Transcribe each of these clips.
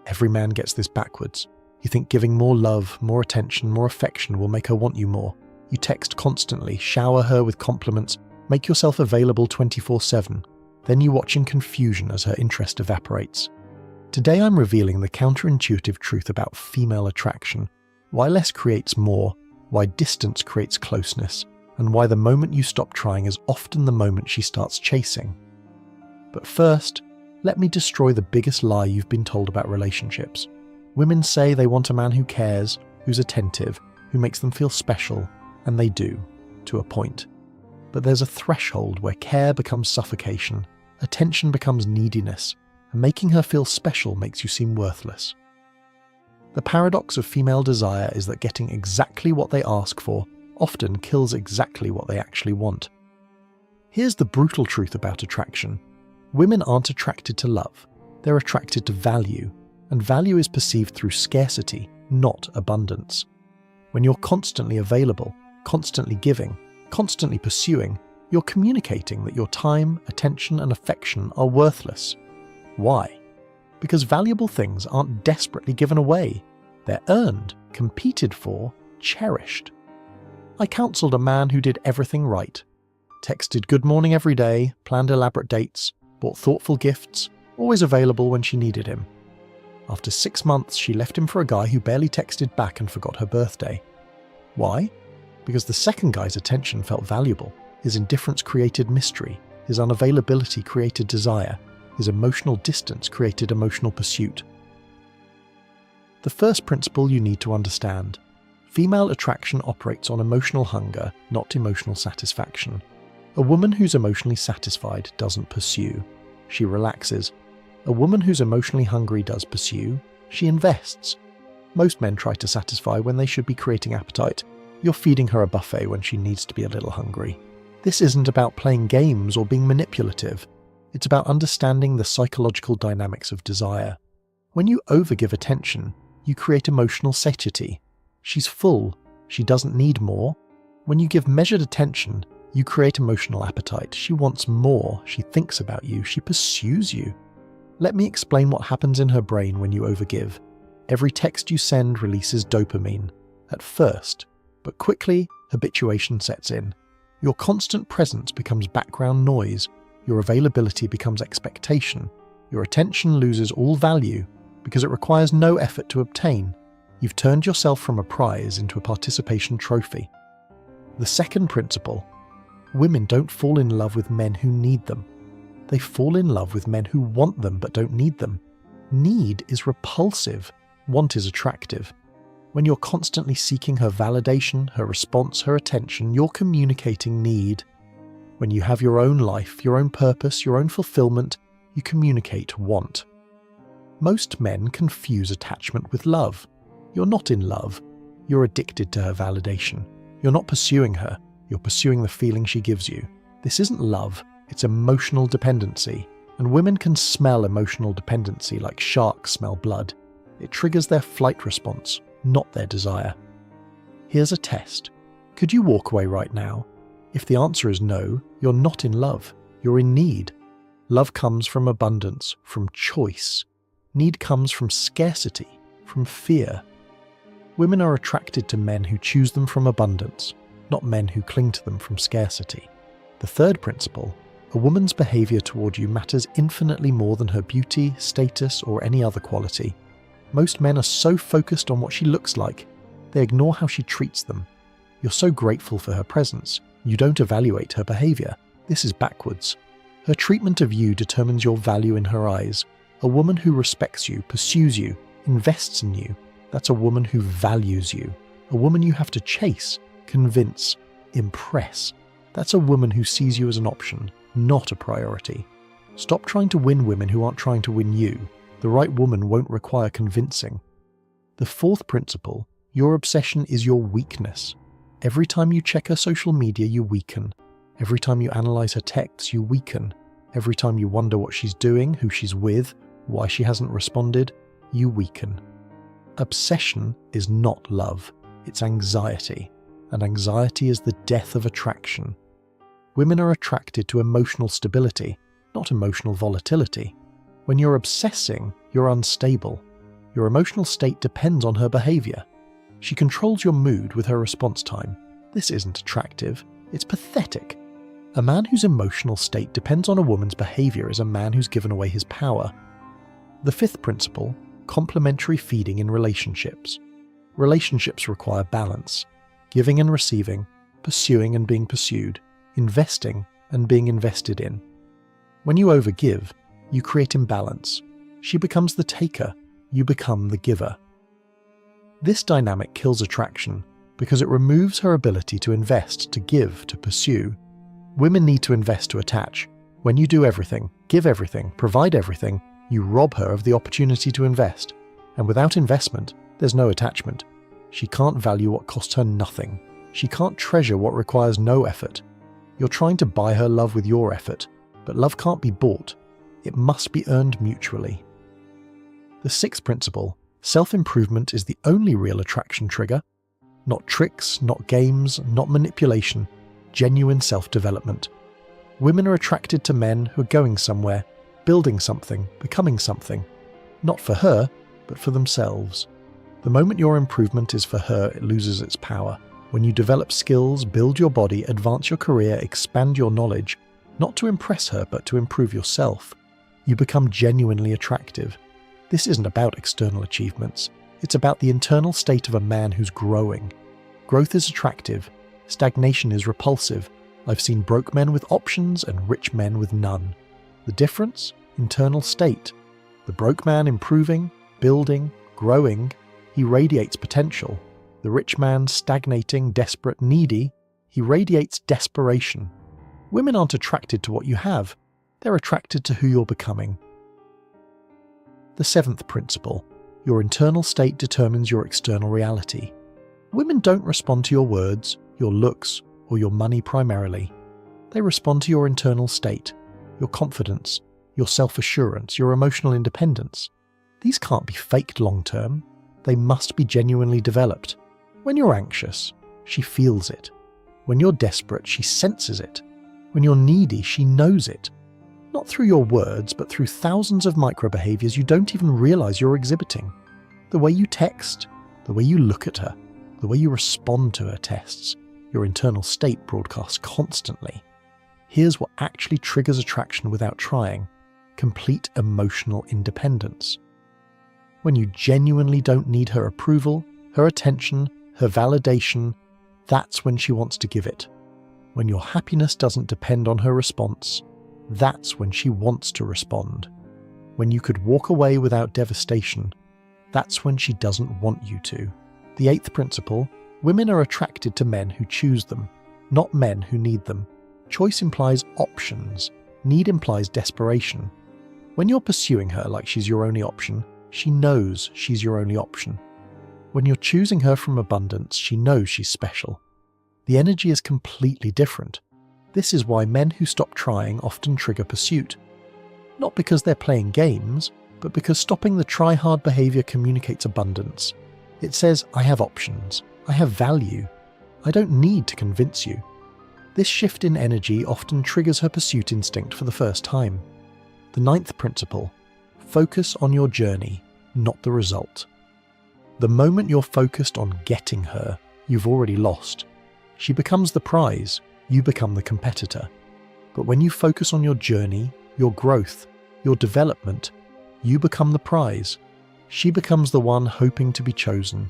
Every man gets this backwards. You think giving more love, more attention, more affection will make her want you more. You text constantly, shower her with compliments, make yourself available 24/7. Then you watch in confusion as her interest evaporates. Today I'm revealing the counterintuitive truth about female attraction, why less creates more, why distance creates closeness, and why the moment you stop trying is often the moment she starts chasing. But first, let me destroy the biggest lie you've been told about relationships. Women say they want a man who cares, who's attentive, who makes them feel special, and they do, to a point. But there's a threshold where care becomes suffocation, attention becomes neediness, and making her feel special makes you seem worthless. The paradox of female desire is that getting exactly what they ask for often kills exactly what they actually want. Here's the brutal truth about attraction. Women aren't attracted to love, they're attracted to value, and value is perceived through scarcity, not abundance. When you're constantly available, constantly giving, constantly pursuing, you're communicating that your time, attention, and affection are worthless. Why? Because valuable things aren't desperately given away. They're earned, competed for, cherished. I counselled a man who did everything right. Texted good morning every day, planned elaborate dates, bought thoughtful gifts, always available when she needed him. After 6 months, she left him for a guy who barely texted back and forgot her birthday. Why? Because the second guy's attention felt valuable. His indifference created mystery. His unavailability created desire. His emotional distance created emotional pursuit. The first principle you need to understand. Female attraction operates on emotional hunger, not emotional satisfaction. A woman who's emotionally satisfied doesn't pursue. She relaxes. A woman who's emotionally hungry does pursue. She invests. Most men try to satisfy when they should be creating appetite. You're feeding her a buffet when she needs to be a little hungry. This isn't about playing games or being manipulative. It's about understanding the psychological dynamics of desire. When you overgive attention, you create emotional satiety. She's full. She doesn't need more. When you give measured attention, you create emotional appetite. She wants more. She thinks about you. She pursues you. Let me explain what happens in her brain when you overgive. Every text you send releases dopamine. At first, but quickly, habituation sets in. Your constant presence becomes background noise. Your availability becomes expectation. Your attention loses all value because it requires no effort to obtain. You've turned yourself from a prize into a participation trophy. The second principle: women don't fall in love with men who need them. They fall in love with men who want them but don't need them. Need is repulsive. Want is attractive. When you're constantly seeking her validation, her response, her attention, you're communicating need. When you have your own life, your own purpose, your own fulfillment, you communicate want. Most men confuse attachment with love. You're not in love. You're addicted to her validation. You're not pursuing her. You're pursuing the feeling she gives you. This isn't love. It's emotional dependency. And women can smell emotional dependency like sharks smell blood. It triggers their flight response, not their desire. Here's a test. Could you walk away right now? If the answer is no, you're not in love. You're in need. Love comes from abundance, from choice. Need comes from scarcity, from fear. Women are attracted to men who choose them from abundance, not men who cling to them from scarcity. The third principle: a woman's behavior toward you matters infinitely more than her beauty, status, or any other quality. Most men are so focused on what she looks like, they ignore how she treats them. You're so grateful for her presence, you don't evaluate her behavior. This is backwards. Her treatment of you determines your value in her eyes. A woman who respects you, pursues you, invests in you, that's a woman who values you. A woman you have to chase, convince, impress. That's a woman who sees you as an option, not a priority. Stop trying to win women who aren't trying to win you. The right woman won't require convincing. The fourth principle: your obsession is your weakness. Every time you check her social media, you weaken. Every time you analyze her texts, you weaken. Every time you wonder what she's doing, who she's with, why she hasn't responded, you weaken. Obsession is not love, it's anxiety, and anxiety is the death of attraction. Women are attracted to emotional stability, not emotional volatility. When you're obsessing, you're unstable. Your emotional state depends on her behavior. She controls your mood with her response time. This isn't attractive, it's pathetic. A man whose emotional state depends on a woman's behavior is a man who's given away his power. The fifth principle, complementary feeding in relationships. Relationships require balance, giving and receiving, pursuing and being pursued, investing and being invested in. When you overgive, you create imbalance. She becomes the taker, you become the giver. This dynamic kills attraction because it removes her ability to invest, to give, to pursue. Women need to invest to attach. When you do everything, give everything, provide everything, you rob her of the opportunity to invest. And without investment, there's no attachment. She can't value what costs her nothing. She can't treasure what requires no effort. You're trying to buy her love with your effort, but love can't be bought. It must be earned mutually. The sixth principle, self-improvement is the only real attraction trigger. Not tricks, not games, not manipulation, genuine self-development. Women are attracted to men who are going somewhere, building something, becoming something. Not for her, but for themselves. The moment your improvement is for her, it loses its power. When you develop skills, build your body, advance your career, expand your knowledge, not to impress her, but to improve yourself, you become genuinely attractive. This isn't about external achievements. It's about the internal state of a man who's growing. Growth is attractive. Stagnation is repulsive. I've seen broke men with options and rich men with none. The difference? Internal state. The broke man improving, building, growing, he radiates potential. The rich man stagnating, desperate, needy, he radiates desperation. Women aren't attracted to what you have. They're attracted to who you're becoming. The seventh principle, your internal state determines your external reality. Women don't respond to your words, your looks, or your money primarily. They respond to your internal state, your confidence, your self-assurance, your emotional independence. These can't be faked long-term. They must be genuinely developed. When you're anxious, she feels it. When you're desperate, she senses it. When you're needy, she knows it. Not through your words, but through thousands of micro-behaviors you don't even realize you're exhibiting. The way you text, the way you look at her, the way you respond to her tests, your internal state broadcasts constantly. Here's what actually triggers attraction without trying: complete emotional independence. When you genuinely don't need her approval, her attention, her validation, that's when she wants to give it. When your happiness doesn't depend on her response, that's when she wants to respond. When you could walk away without devastation, that's when she doesn't want you to. The eighth principle, women are attracted to men who choose them, not men who need them. Choice implies options. Need implies desperation. When you're pursuing her like she's your only option, she knows she's your only option. When you're choosing her from abundance, she knows she's special. The energy is completely different. This is why men who stop trying often trigger pursuit. Not because they're playing games, but because stopping the try-hard behavior communicates abundance. It says, I have options. I have value. I don't need to convince you. This shift in energy often triggers her pursuit instinct for the first time. The ninth principle, focus on your journey, not the result. The moment you're focused on getting her, you've already lost. She becomes the prize, you become the competitor. But when you focus on your journey, your growth, your development, you become the prize. She becomes the one hoping to be chosen.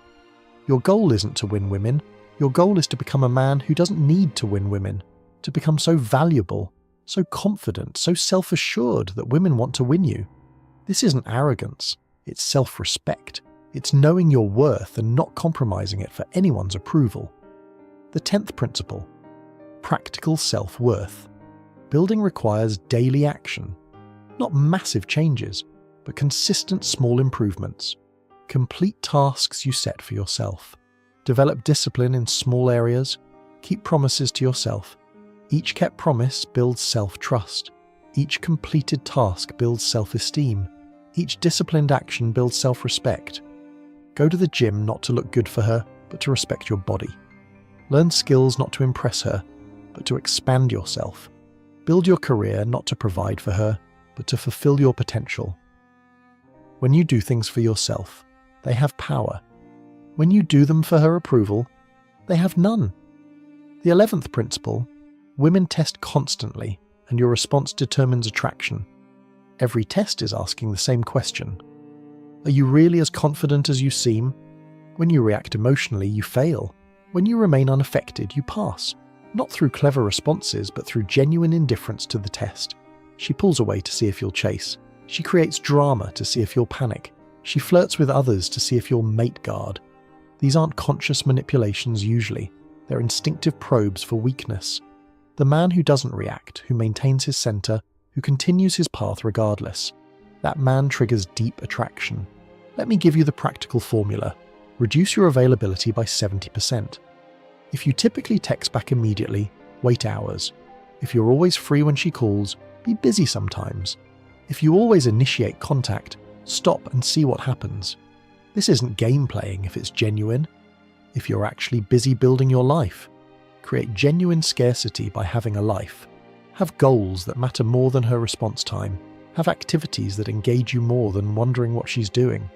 Your goal isn't to win women. Your goal is to become a man who doesn't need to win women, to become so valuable, so confident, so self-assured that women want to win you. This isn't arrogance, it's self-respect. It's knowing your worth and not compromising it for anyone's approval. The 10th principle, practical self-worth. Building requires daily action, not massive changes, but consistent small improvements. Complete tasks you set for yourself. Develop discipline in small areas. Keep promises to yourself. Each kept promise builds self-trust. Each completed task builds self-esteem. Each disciplined action builds self-respect. Go to the gym not to look good for her, but to respect your body. Learn skills not to impress her, but to expand yourself. Build your career not to provide for her, but to fulfill your potential. When you do things for yourself, they have power. When you do them for her approval, they have none. The 11th principle: women test constantly, and your response determines attraction. Every test is asking the same question. Are you really as confident as you seem? When you react emotionally, you fail. When you remain unaffected, you pass. Not through clever responses, but through genuine indifference to the test. She pulls away to see if you'll chase. She creates drama to see if you'll panic. She flirts with others to see if you'll mate guard. These aren't conscious manipulations usually. They're instinctive probes for weakness. The man who doesn't react, who maintains his center, who continues his path regardless, that man triggers deep attraction. Let me give you the practical formula. Reduce your availability by 70%. If you typically text back immediately, wait hours. If you're always free when she calls, be busy sometimes. If you always initiate contact, stop and see what happens. This isn't game playing if it's genuine. If you're actually busy building your life, create genuine scarcity by having a life. Have goals that matter more than her response time. Have activities that engage you more than wondering what she's doing.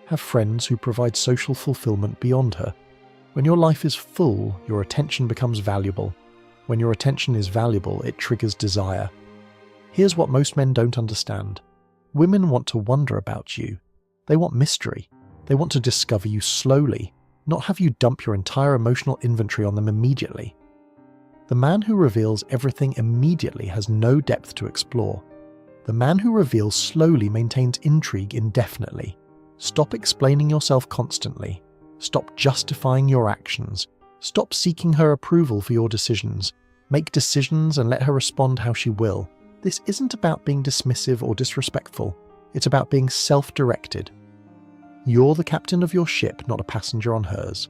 Have friends who provide social fulfillment beyond her. When your life is full, your attention becomes valuable. When your attention is valuable, it triggers desire. Here's what most men don't understand. Women want to wonder about you. They want mystery. They want to discover you slowly, not have you dump your entire emotional inventory on them immediately. The man who reveals everything immediately has no depth to explore. The man who reveals slowly maintains intrigue indefinitely. Stop explaining yourself constantly. Stop justifying your actions. Stop seeking her approval for your decisions. Make decisions and let her respond how she will. This isn't about being dismissive or disrespectful. It's about being self-directed. You're the captain of your ship, not a passenger on hers.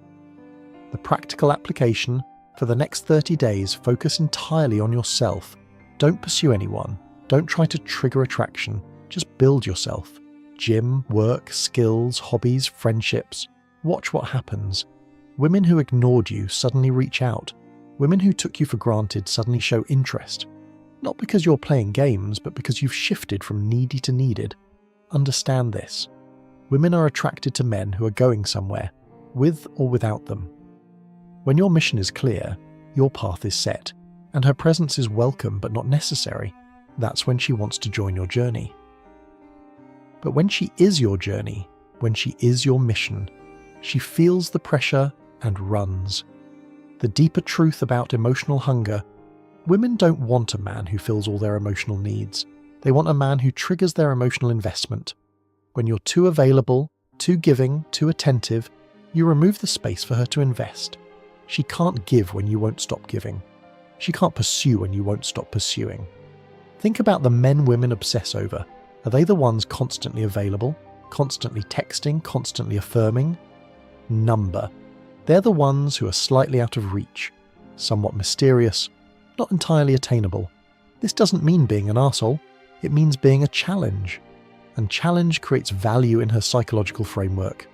The practical application: for the next 30 days, focus entirely on yourself. Don't pursue anyone. Don't try to trigger attraction. Just build yourself. Gym, work, skills, hobbies, friendships. Watch what happens. Women who ignored you suddenly reach out. Women who took you for granted suddenly show interest. Not because you're playing games, but because you've shifted from needy to needed. Understand this. Women are attracted to men who are going somewhere, with or without them. When your mission is clear, your path is set, and her presence is welcome but not necessary, that's when she wants to join your journey. But when she is your journey, when she is your mission, she feels the pressure and runs. The deeper truth about emotional hunger: women don't want a man who fills all their emotional needs. They want a man who triggers their emotional investment. When you're too available, too giving, too attentive, you remove the space for her to invest. She can't give when you won't stop giving. She can't pursue when you won't stop pursuing. Think about the men women obsess over. Are they the ones constantly available, constantly texting, constantly affirming? Number. They're the ones who are slightly out of reach, somewhat mysterious, not entirely attainable. This doesn't mean being an arsehole. It means being a challenge. And challenge creates value in her psychological framework.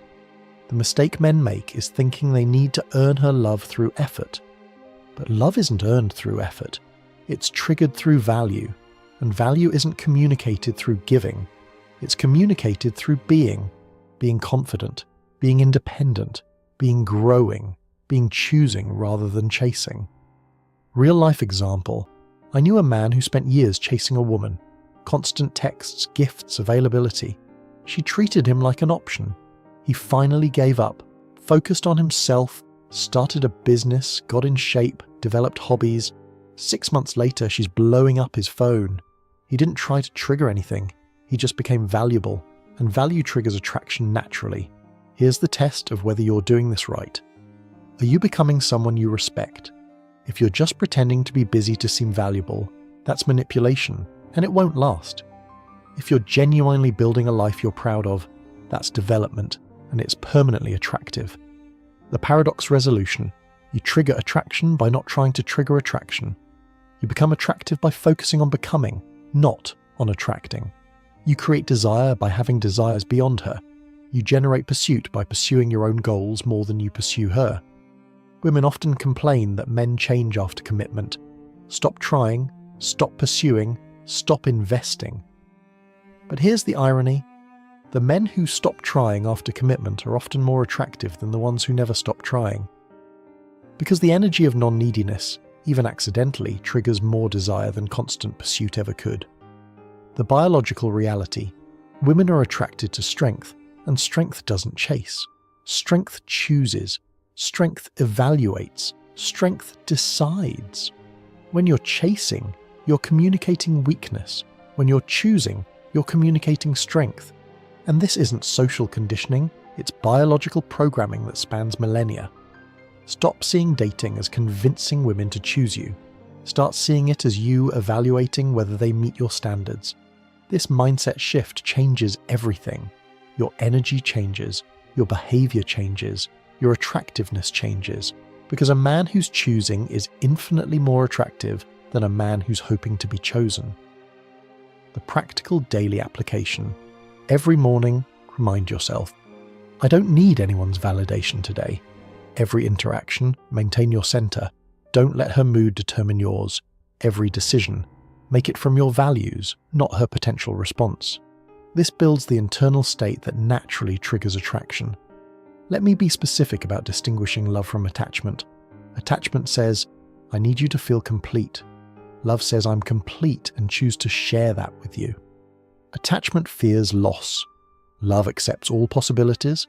The mistake men make is thinking they need to earn her love through effort. But love isn't earned through effort. It's triggered through value. And value isn't communicated through giving. It's communicated through being confident, being independent, being growing, being choosing rather than chasing. Real life example. I knew a man who spent years chasing a woman. Constant texts, gifts, availability. She treated him like an option. He finally gave up, focused on himself, started a business, got in shape, developed hobbies. 6 months later, she's blowing up his phone. He didn't try to trigger anything. He just became valuable, and value triggers attraction naturally. Here's the test of whether you're doing this right. Are you becoming someone you respect? If you're just pretending to be busy to seem valuable, that's manipulation, and it won't last. If you're genuinely building a life you're proud of, that's development, and it's permanently attractive. The paradox resolution: you trigger attraction by not trying to trigger attraction. You become attractive by focusing on becoming, not on attracting. You create desire by having desires beyond her. You generate pursuit by pursuing your own goals more than you pursue her. Women often complain that men change after commitment. Stop trying, stop pursuing, stop investing. But here's the irony. The men who stop trying after commitment are often more attractive than the ones who never stop trying. Because the energy of non-neediness, even accidentally, triggers more desire than constant pursuit ever could. The biological reality: women are attracted to strength, and strength doesn't chase. Strength chooses. Strength evaluates. Strength decides. When you're chasing, you're communicating weakness. When you're choosing, you're communicating strength. And this isn't social conditioning, it's biological programming that spans millennia. Stop seeing dating as convincing women to choose you. Start seeing it as you evaluating whether they meet your standards. This mindset shift changes everything. Your energy changes, your behavior changes, your attractiveness changes, because a man who's choosing is infinitely more attractive than a man who's hoping to be chosen. The practical daily application. Every morning, remind yourself, I don't need anyone's validation today. Every interaction, maintain your center. Don't let her mood determine yours. Every decision, make it from your values, not her potential response. This builds the internal state that naturally triggers attraction. Let me be specific about distinguishing love from attachment. Attachment says, I need you to feel complete. Love says, I'm complete and choose to share that with you. Attachment fears loss. Love accepts all possibilities.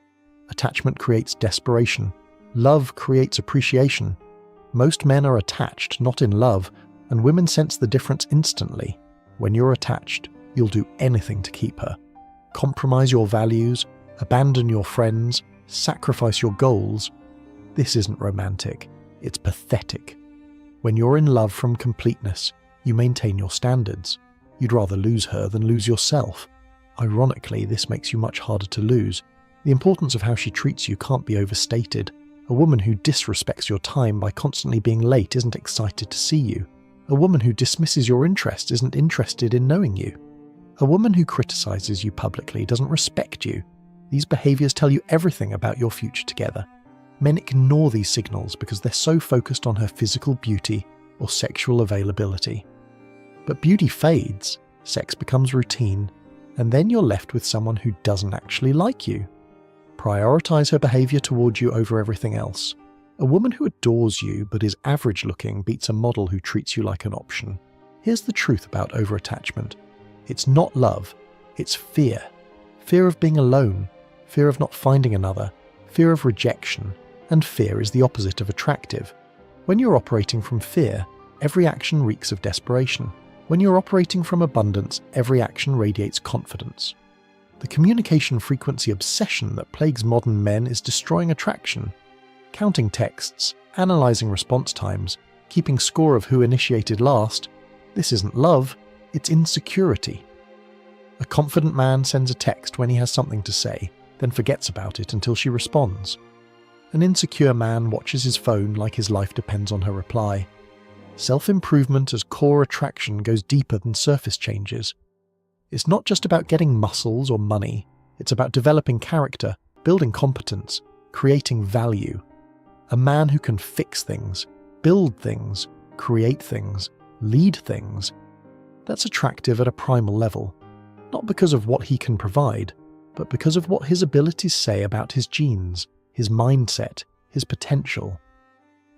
Attachment creates desperation. Love creates appreciation. Most men are attached, not in love, and women sense the difference instantly. When you're attached, you'll do anything to keep her. Compromise your values, abandon your friends, sacrifice your goals. This isn't romantic, it's pathetic. When you're in love from completeness, you maintain your standards. You'd rather lose her than lose yourself. Ironically, this makes you much harder to lose. The importance of how she treats you can't be overstated. A woman who disrespects your time by constantly being late isn't excited to see you. A woman who dismisses your interests isn't interested in knowing you. A woman who criticizes you publicly doesn't respect you. These behaviors tell you everything about your future together. Men ignore these signals because they're so focused on her physical beauty or sexual availability. But beauty fades, sex becomes routine, and then you're left with someone who doesn't actually like you. Prioritize her behavior toward you over everything else. A woman who adores you but is average-looking beats a model who treats you like an option. Here's the truth about overattachment. It's not love, it's fear. Fear of being alone, fear of not finding another, fear of rejection, and fear is the opposite of attractive. When you're operating from fear, every action reeks of desperation. When you're operating from abundance, every action radiates confidence. The communication frequency obsession that plagues modern men is destroying attraction. Counting texts, analyzing response times, keeping score of who initiated last, this isn't love, it's insecurity. A confident man sends a text when he has something to say, then forgets about it until she responds. An insecure man watches his phone like his life depends on her reply. Self-improvement as core attraction goes deeper than surface changes. It's not just about getting muscles or money, it's about developing character, building competence, creating value. A man who can fix things, build things, create things, lead things. That's attractive at a primal level, not because of what he can provide, but because of what his abilities say about his genes, his mindset, his potential.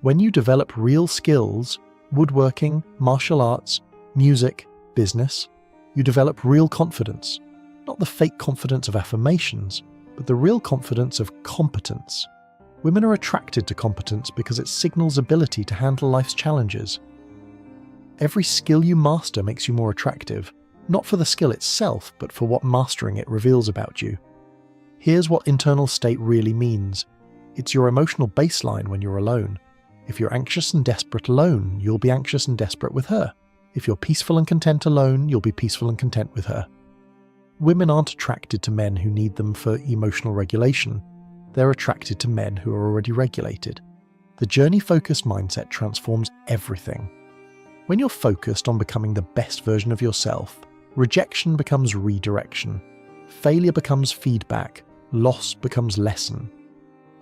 When you develop real skills, woodworking, martial arts, music, business, you develop real confidence, not the fake confidence of affirmations, but the real confidence of competence. Women are attracted to competence because it signals ability to handle life's challenges. Every skill you master makes you more attractive, not for the skill itself, but for what mastering it reveals about you. Here's what internal state really means. It's your emotional baseline when you're alone. If you're anxious and desperate alone, you'll be anxious and desperate with her. If you're peaceful and content alone, you'll be peaceful and content with her. Women aren't attracted to men who need them for emotional regulation. They're attracted to men who are already regulated. The journey-focused mindset transforms everything. When you're focused on becoming the best version of yourself, rejection becomes redirection. Failure becomes feedback. Loss becomes lesson.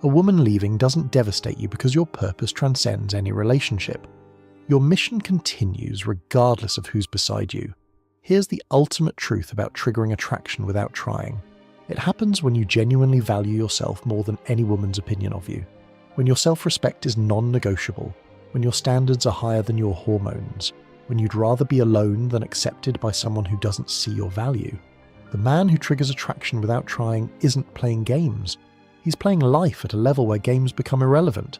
A woman leaving doesn't devastate you because your purpose transcends any relationship. Your mission continues regardless of who's beside you. Here's the ultimate truth about triggering attraction without trying. It happens when you genuinely value yourself more than any woman's opinion of you. When your self-respect is non-negotiable. When your standards are higher than your hormones. When you'd rather be alone than accepted by someone who doesn't see your value. The man who triggers attraction without trying isn't playing games. He's playing life at a level where games become irrelevant.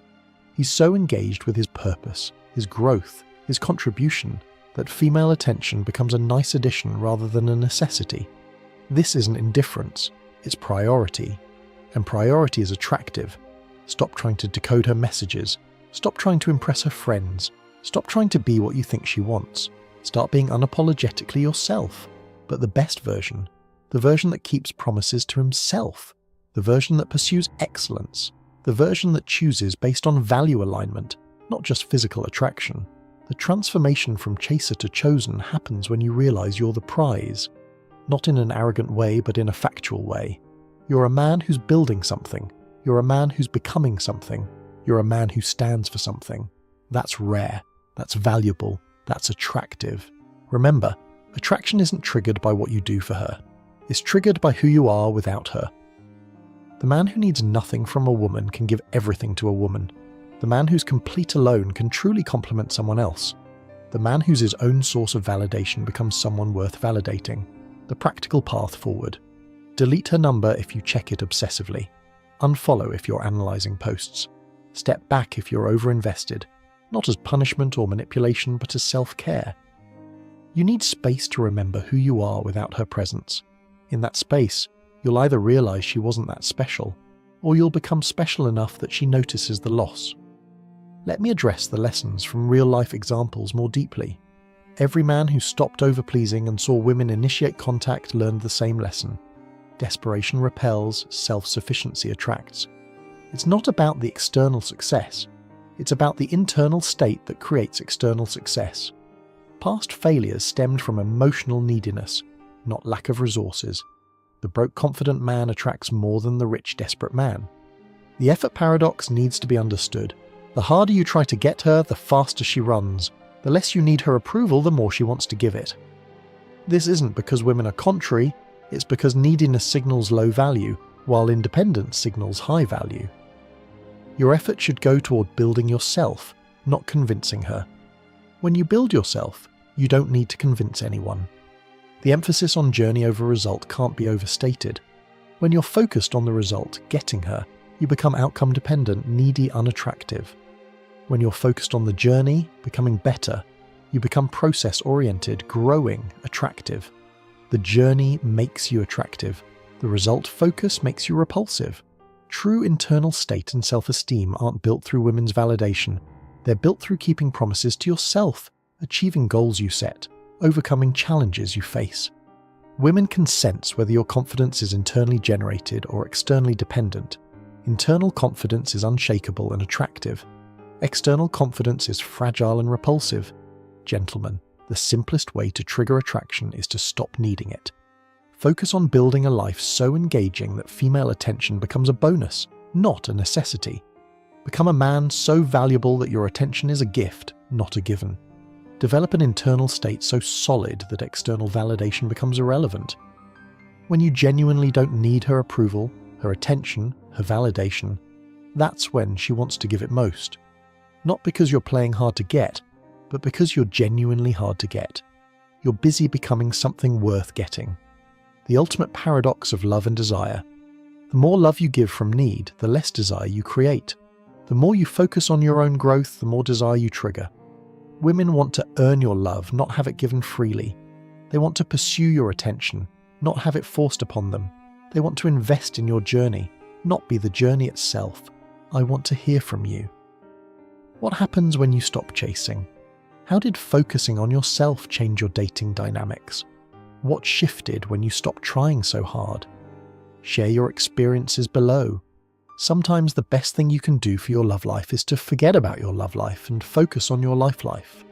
He's so engaged with his purpose, his growth, his contribution, that female attention becomes a nice addition rather than a necessity. This isn't indifference, it's priority. And priority is attractive. Stop trying to decode her messages. Stop trying to impress her friends. Stop trying to be what you think she wants. Start being unapologetically yourself, but the best version. The version that keeps promises to himself. The version that pursues excellence. The version that chooses based on value alignment, not just physical attraction. The transformation from chaser to chosen happens when you realize you're the prize. Not in an arrogant way, but in a factual way. You're a man who's building something. You're a man who's becoming something. You're a man who stands for something. That's rare. That's valuable. That's attractive. Remember, attraction isn't triggered by what you do for her. It's triggered by who you are without her. The man who needs nothing from a woman can give everything to a woman. The man who's complete alone can truly complement someone else. The man who's his own source of validation becomes someone worth validating. The practical path forward. Delete her number if you check it obsessively. Unfollow if you're analysing posts. Step back if you're overinvested, not as punishment or manipulation, but as self-care. You need space to remember who you are without her presence. In that space, you'll either realise she wasn't that special, or you'll become special enough that she notices the loss. Let me address the lessons from real-life examples more deeply. Every man who stopped over-pleasing and saw women initiate contact learned the same lesson. Desperation repels, self-sufficiency attracts. It's not about the external success. It's about the internal state that creates external success. Past failures stemmed from emotional neediness, not lack of resources. The broke confident man attracts more than the rich desperate man. The effort paradox needs to be understood. The harder you try to get her, the faster she runs. The less you need her approval, the more she wants to give it. This isn't because women are contrary, it's because neediness signals low value, while independence signals high value. Your effort should go toward building yourself, not convincing her. When you build yourself, you don't need to convince anyone. The emphasis on journey over result can't be overstated. When you're focused on the result, getting her, you become outcome dependent, needy, unattractive. When you're focused on the journey, becoming better, you become process oriented, growing, attractive. The journey makes you attractive. The result focus makes you repulsive. True internal state and self-esteem aren't built through women's validation. They're built through keeping promises to yourself, achieving goals you set, overcoming challenges you face. Women can sense whether your confidence is internally generated or externally dependent. Internal confidence is unshakable and attractive. External confidence is fragile and repulsive. Gentlemen, the simplest way to trigger attraction is to stop needing it. Focus on building a life so engaging that female attention becomes a bonus, not a necessity. Become a man so valuable that your attention is a gift, not a given. Develop an internal state so solid that external validation becomes irrelevant. When you genuinely don't need her approval, her attention, her validation, that's when she wants to give it most. Not because you're playing hard to get, but because you're genuinely hard to get. You're busy becoming something worth getting. The ultimate paradox of love and desire. The more love you give from need, the less desire you create. The more you focus on your own growth, the more desire you trigger. Women want to earn your love, not have it given freely. They want to pursue your attention, not have it forced upon them. They want to invest in your journey, not be the journey itself. I want to hear from you. What happens when you stop chasing? How did focusing on yourself change your dating dynamics? What shifted when you stopped trying so hard? Share your experiences below. Sometimes the best thing you can do for your love life is to forget about your love life and focus on your life.